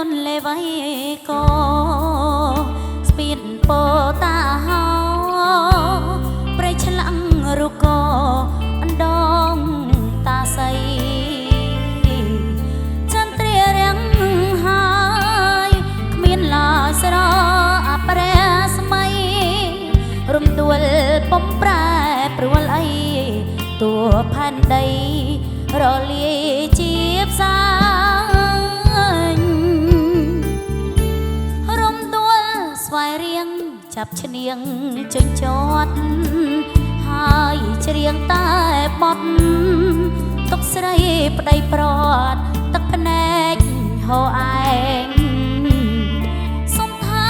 នលេវៃក៏ស្ពានពោតាហោប្រៃឆ្លាំងរុកោអណ្ដងតាសៃចន្ទ្រារាំងហើយគ្មានឡើយស្រអព្រះស្មៃរំដួលបំប្រែព្រួលអីតួផែនដីរលាយជាផ្សារំដួលស្វាយរៀងចាប់ឈ្នៀងជញ្ជាត់ហើយច្រៀងតែបត់ទុកស្រីប្តីប្រត់ទឹកភ្នែកហូរឯងសុំថែ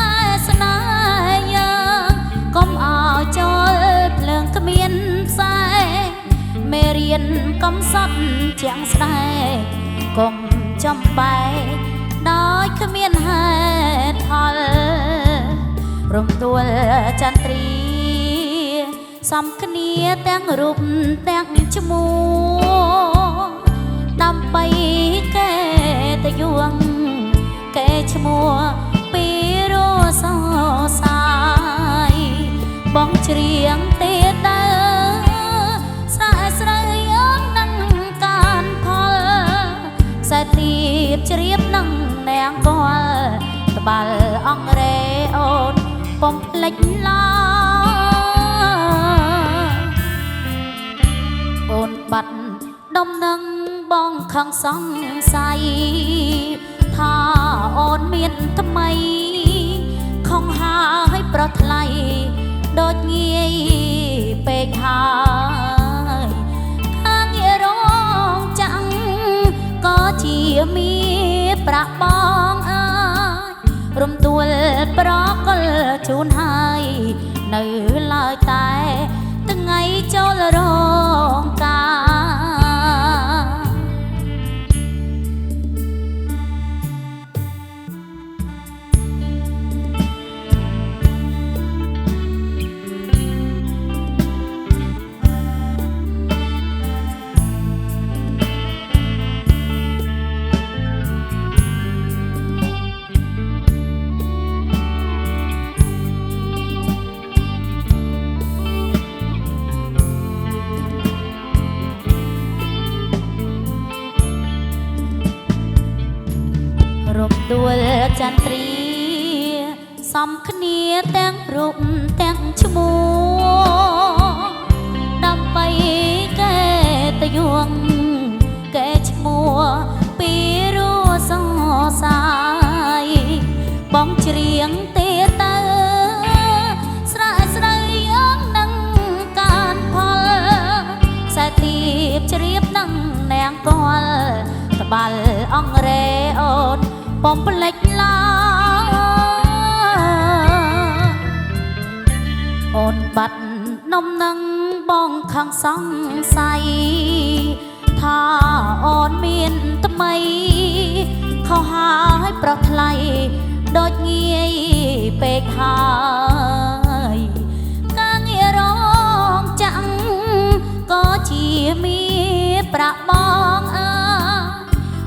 ស្នេហ៍យើងកុំឲ្យចូលភ្លើងគ្មានផ្សែងមេរៀនកំសត់ជាងស្ដែកកុំចំបែកដោយគ្មានហេតុផលរំដួលចន្ទ្រីសំគ្នាទាំងរូបទាំងឈ្មោះដើម្បីកេតយួងកេឈ្មោះពីរសោសាយបងច្រៀងទេដើស្រែស្រីអងនឹងកានផលខ្សែទៀបជ្រាបនឹងនាងកលត្បាល់អង្រេអូនពុំភ្លេចឡើអូនបាត់ដុំនឹងបងខឹងសង្ស័យថាអូនមានថ្មីខំហើយប្រថ្លៃដូចងាយពេកហើយខាងងាររងចាំងក៏ជាមានប្រាក់បងអើយរំដួលប្រកលជូនហើយនៅឡើយតែថ្ងៃចូលរងការរំដួលចន្ទ្រីសំគ្នាទាំងរូបទាំងឈ្មោះដើម្បីកេតយួងកេឈ្មោះពីរសោសាយបងច្រៀងទេទៅស្រែស្រីអងនឹងកានផលខ្សែទៀបជ្រាបនឹងនាងកលត្បាល់អង្រេអូនពុំភ្លេចឡើយអូនបាត់នំនឹងបងខឹងសង្ស័យថាអូនមានថ្មីខុសហើយប្រថ្លៃដូចងាយពេកហើយការងាររងចាំងក៏ជាមានប្រាក់បងអើ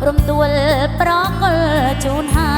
រំដួលប្រកលជូនហើ